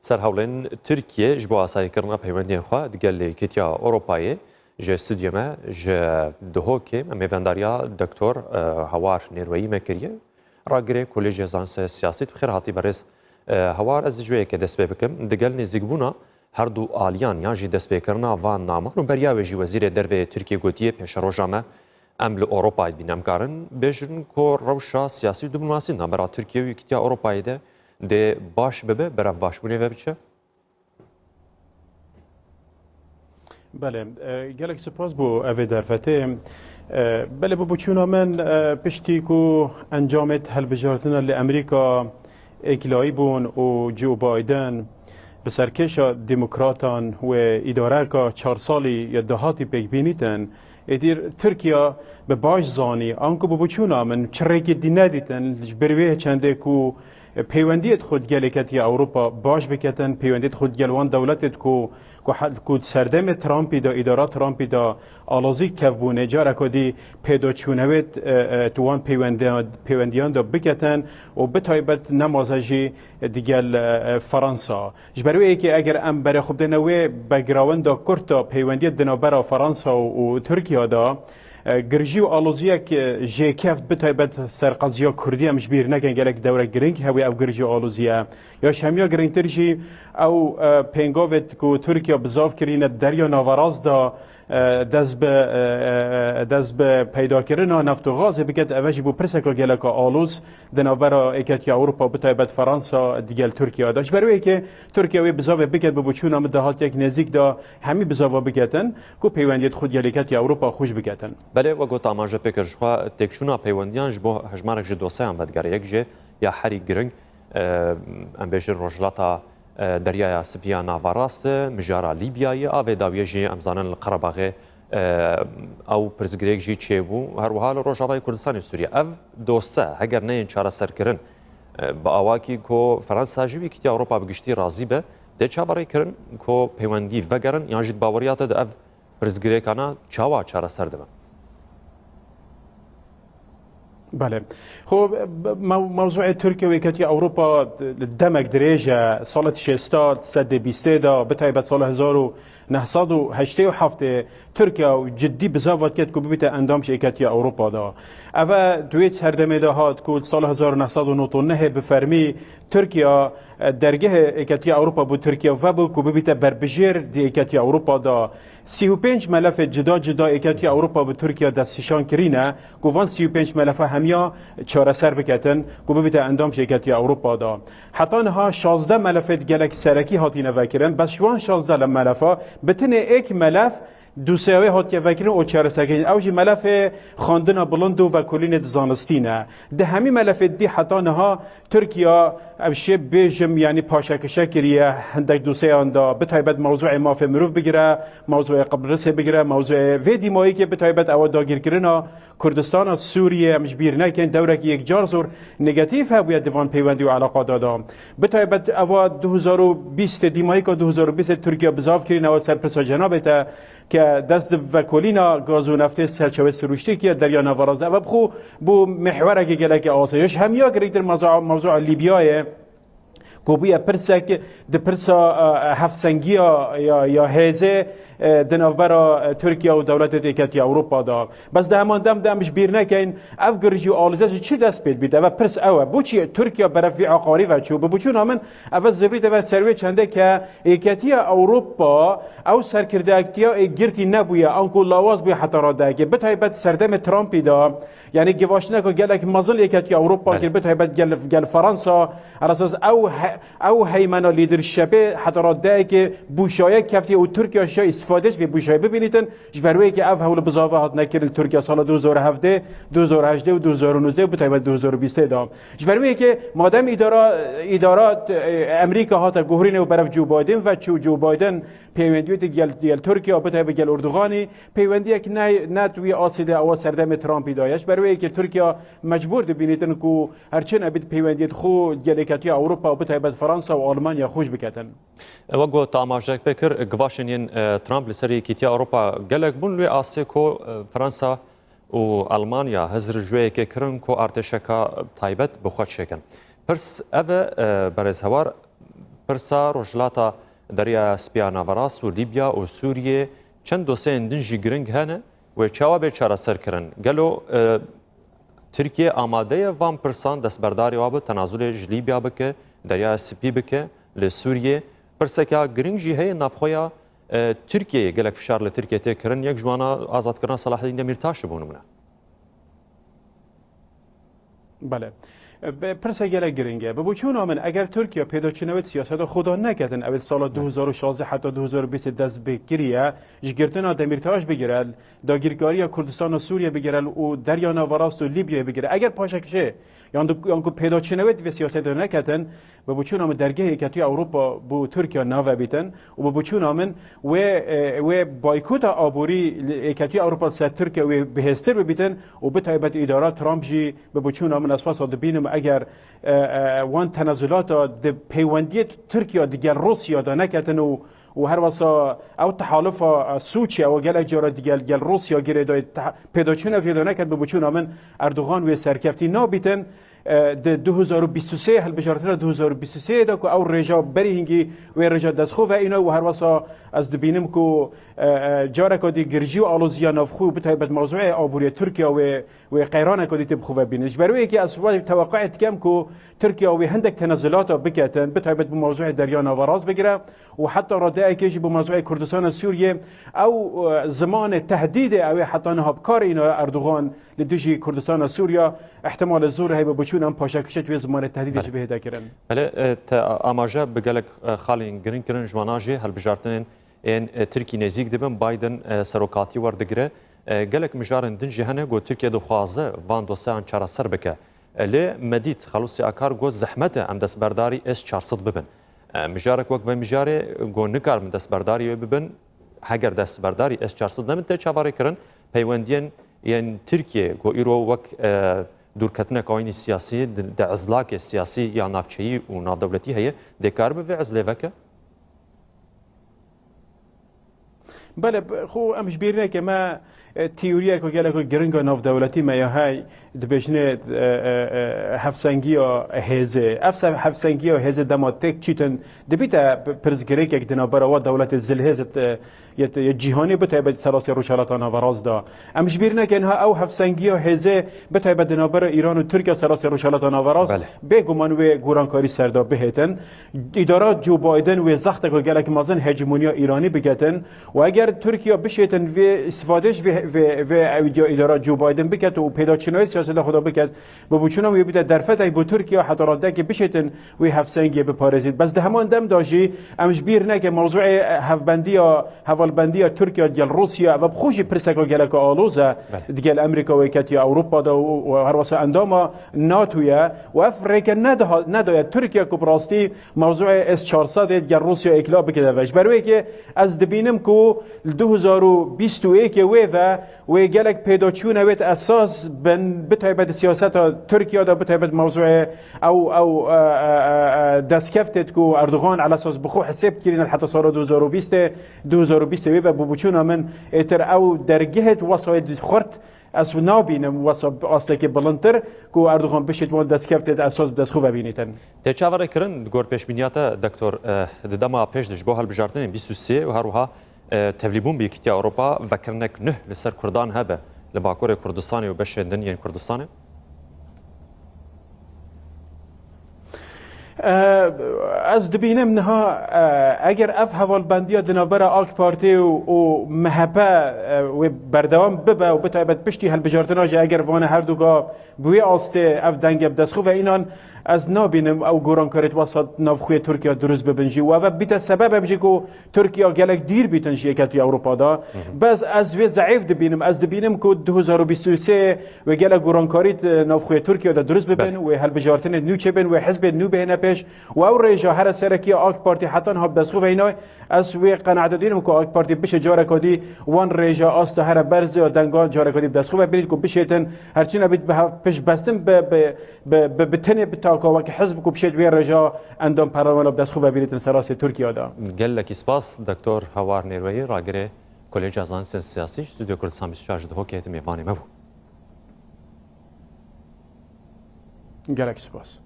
سر هەوڵێن تورکیە ji bo asayîkirina peywendiyên xwe digel Yekîtiya Ewropayê ji stûdyo me ji dihokê mêvendariya Doktor Hewar Nêrweyî me kiriye. Ragirê Kolêjiya Zanistê Siyasî xêr hatî berêz. Hewar ez ji wêyekê dest pê bikim digel nêzîkbûna her du aliyan yan jî destpêkirina van naman û beryavê jî Wezîrê Derveyê Tirkiye gotiye pêşeroja me em li Ewropayê bîne em karin bêjin ku rewşa siyasî û diplomasî navbera Tirkiye û Yekîtiya Ewropayê de dê baş bibe berev başbûnê ve biçe. بله gelek spas bu evê derfetê bele bu çûna min piştî ku encamet helbijartina li Emerîka eklayî bûn û Joe Biden bi serkêşa demokratan ve îdareka 4 salî ya dehatî pêkbînîtin êdîr Tirkiya bi baş zanî anku bu çûna min çirekê dî nedîtin ji ber wê çendê ku peywendiyet xwe geleketiya Ewropa baş biketin peywendiyet xwe gel wan dewletê ku serdemê Trumpî da îdara Trumpî da alazî kevbûne careka dî pêdaçûnewêt tu wan peywendiyan da biketin û bi taybet nemaze jî digel Fransa. Ji ber wê yekê eger em berexwebdene wê backgrounda kurta peywendiyet di navbera Fransa û Tirkiya da girjî û aloziyek jêkevt bi taybet serqeziya Kurdî em ji bîr nekin gelek dewre giring hewê ev girjî aloziye ya şemiya giringtir jî ew pêngavê ku Tirkiya bizav kirîne derya navaraz da dest bi peydakirina neft û gazê biket ev jî bû pirseka geleka aloz di navbera Yekîtiya Ewropa bi taybet Fransa digel Tirkiya da ji ber wê yekê Tirkiya wê bizavê biket bi biçûna min dahatiyek nêzik da hemî bizava biketin ku peywendiyet xwe digel Yekîtiya Ewropa xweş biketin. Belê we got amaje pêkir ji xwe têkçûna peywendiyan ji bo hejmarek ji dosyeyan vedgeriyek jê ya herî giring em bêjin rojhilata deryaya Sipiya navarast mijara Lîbyayê avê dawiye jî em zanin li Qerebaxê ew pirsgirêk jî çêbû her wiha li Rojavayê Kurdistanê Sûriye. Ev dosye heger neyên çareserkirin bi awakî ku Fransa jî Yekîtiya Ewropa bi giştî razî be dê çabarê kirin ku peywendî vegerin yan jî baweriya te de ev pirsgirêkana çawa çareser dibin. بله خب موضوع ترکیه و یکیتی اروپا دمک دریجه سال 60 سد 20 دا بتایبه سال 1987 ترکیه جدی بزاوت کرد که ببیت اندامش یکیتی اروپا دا اوه دویت هردمه دا هات که سال 1999 بفرمی ترکیه درگه یکیتی اروپا بو ترکیه و بو که ببیت بربجیر دی یکیتی اروپا دا 35 ملف جدا جدا یکیتی اروپا بو ترکیه دستشان کرینه که وان 35 ملف همیا چاره سر بکتن که ببیت اندامش یکیتی اروپا دا حتی نها 16 ملف گلک سرکی هاتی نوکرن بس شوان 16 ملفا بتنه یک ملف دوسیاوی هات وکیل او چهار سکین اوجی ملف خواندن بلند و کلین زانستینه ده همی ملف دی حتی نها ترکیه اوشه بیجم یعنی پاشکشه کریه هندک دوسیان دا بتایبت موضوع مافه مروف بگیره موضوع قبرس بگیره موضوع ویدی مایی که بتایبت او داگیر کردن کردستان سوریه مش بیر نکن دوره که یک جار زور نگاتیو هبوید دیوان پیوندی و علاقه دادم بتایبت او 2020 دیمایی که 2020 ترکیه بزاف کردن او سرپرست جنابته که دست وکولینا گاز و نفت سرچوه سروشتی که دریا نوارازده و بخو بو محوره که گلک آسایش همیا گریدر موضوع لیبیای کوبیه پرسک د پرسا هفسنگی یا هزه دنوبرا ترکیه و دولت یکیتی اروپا دا بس ده همان دمش بیر نکن اف گرجی و آلزش چی دست پید بیده و پرس اوه بوچی ترکیه برفی عقاری و چوب بوچون همین اول زوید و سروی چنده که یکیتی اروپا او سرکرده اکتیا گرتی نبویه آنکو لاواز بوی حتی را ده که بتایبت سردم ترامپی دا یعنی گواشنه که گلک مزل یکیتی اروپا که بتایبت گل فرانسا على اساس او هیمنا لیدرشپه حتی را ده که بوشایه کفتی و ترکیه شای استفادهش و بوشای ببینیدن جبروی که اف حول بزاوه هات نکرد ترکیه سال 2017 2018 و 2019 و بتایبت 2020 دا جبروی که مادام ادارات امریکا هات گهرین و برف جو بایدن و جو بایدن پیوندیت گل ترکیه بتایبت گل اردوغانی پیوندی که نه توی آسیده او سردم ترامپی دایش بروی که ترکیه مجبور ببینیدن که هرچند ابد پیوندیت خو گلکتی اروپا بتایبت فرانسا و آلمانیا خوش بکتن وگو تاماجک بکر گواشنین ترامپ لسری یکیتی اروپا گلک بون لوی آسی کو فرانسا و آلمانیا هزر جوی که کرن کو ارتشکا تایبت بخواد شکن پرس اوه برز هوار پرسا روجلاتا دریا سپیا ناوراس و لیبیا و سوریه چند دوسین دنجی گرنگ هنه و چاوا به چاره سر کرن گلو ترکیه آماده وان پرسان دستبرداری وابه تنازل لیبیا بکه دریا سپی بکه لسوریه پرسکا گرنگ جی هی نافخویا ترکیه گلک فشار لترکیه تکرن یک جوانا آزاد کردن صلاح الدین دمیرتاش بونمونه بله پرسه گله گرینگه به بچون آمن اگر ترکیه پیدا چنوید سیاست خدا نکردن اول سال 2016 حتی 2020 دست بگیریه جگرتنا دمیرتاش بگیرل داگیرگاری کردستان و سوریه بگیرل و دریا ناوراست و لیبیا بگیره اگر پاشکشه یعنی پیدا چنوید و سیاست نکردن به بچون آمن درگه ایکتی اروپا بو ترکیه ناو بیتن و به بچون آمن و بایکوت آبوری ایکتی اروپا سر ترکیه و بهستر ببیتن و به تایبت اداره ترامپ جی به بچون آمن اساس دبینم اگر وان تنازلات د پیوندی ترکیه دیگر روسیا دا نکردن و هر واسه او تحالف سوچی او گل جارا دیگر روسیا گیره دای پیدا نکرد به بچون آمن اردوغان و سرکفتی نابیتن د 2023 هل بجارتنا 2023 دا که او رجا بری هنگی و رجا دستخو و اینا و هر واسه از دبینم که جارا کدی گرجی و آلوزیا نافخو بتایبت موضوع آبوری ترکیه و قیران کدی تبخو و بینش برای که از توقعت کم که ترکیه و هندک تنازلات بکتن بتایبت بموضوع دریا ناوراز بگیره و حتی رده کیجی بموضوع کردستان سوریه او زمان تهدید او حتی نهاب کار اینا اردوغان لدوجی کردستان سوریا احتمال زور هی بچون هم پاشکشت و زمان تهدیدش بهدا کردن بله اماجه بگلک خالین گرین کرن جواناجه هل بجارتن این ترکی نزیک دبن بایدن سروکاتی وردگره گلک مجارن دن جهنه گو ترکیه دو خوازه وان دوسان چارا سر بکه لی مدید خلوصی اکار گو زحمته ام دست برداری اس 400 ببن مجارک وقت و مجاره گو نکار من دست برداری ببن هگر دست برداری اس 400 نمن ته چاباره کرن پیوندین یعنی ترکیه گو ایرو وقت دورکتنه قوانین سیاسی د ازلاک سیاسی یا نافچهی و نافدولتی هي دکار به ازلوکه بله خو امش بیرنه که ما تیوریه که گله که گرنگ ناف دولتی ما یا های دبیشنه هفسنگی و هزه هفسنگی و هزه دما تک چیتن دبیتا پرزگری که دنابرا و دولت زلهزت یه جهانی بتایبد سراسی روشالاتان و راز دا امش بیرنه که اینها او هفسنگی و هزه بتایبد دنابرا ایران و ترکیه سراسی روشالاتان و راز بگمان و گورانکاری سردا بهتن ادارات جو بایدن و زخت که گله که مازن هجمونیا ایرانی بگتن و اگر ترکیه بشیتن و استفادهش و ادارات جو بایدن بکت و پیدا چنای سیاست خدا بکت و بچونم یه بیت درفت ای بو ترکیه حتی راده که بشیتن و هفسنگی بپارزید بس ده همان دم داجی امش بیر نه که موضوع هفبندی یا حوالبندی ترکیه دیل روسیا و بخوشی پرسکا گلک آلوزه دیگه امریکا و کتی اروپا دا و هر واسه اندام ناتویا و افریقا نداید ترکیه که براستی موضوع اس 400 دیگه روسیا اکلا بکده وش برای که از دبینم که 2021 و گلک پیدا چونویت اساس بن بتایبت سیاست ترکیه دا بتایبت موضوع او دستکفتت کو اردوغان على اساس بخو حساب کردن حتی سال 2020 و بچون من اتر او درگهت وسایل خرد از نابینم وسب اصلا که بلندتر کو اردوغان بشید مون دستکفتت اساس دست خوب ببینیتن ته چاوره کرن گور پیش بینیاتا دکتور دما پیش دش بو هل بجارتن 23 و هروها تفلیبون بیکتی اروپا و کرنک نه لسر کردان هبه لباکور کردستانی و بشه دنیا کردستانی از دبینم نها اگر اف حوالبندی دنابرا آک پارتی و مهبه و بردوام ببه و بتایبت پشتی هل بجارتناج اگر وانه هر دوگا بوی آسته اف دنگ بدسخو و اینان از نابینم او گوران کارت واسط نافخوی ترکیه درست ببنجی و بیت سبب بجی که ترکیه گلک دیر بیتنجی اکتی اروپا دا بس از وی ضعیف دبینم از دبینم که 2023 و گلک گوران کاریت نافخوی ترکیه دا درست ببن و هل بجارتن نو چه بن و حزب نو بهنه پیش و او رجا هر سرکی آک پارتی حتی ها بدسخو و اینا از وی قناعت دینم که آک پارتی بشه جاره کدی وان رجا است هر برز و دنگال جاره کدی بدسخو و ببینید که بشیتن هرچی نبید پیش بستن به تنه و که حزب کو بشید وی رجا اندام پرامل بدسخو و ببینید سراسی ترکیه دا قال لك اسباس دكتور هوار نيروي راگره کلیج ازانس سیاسی استودیو کردستان 24 ده که میوانی مبو گلک سپاس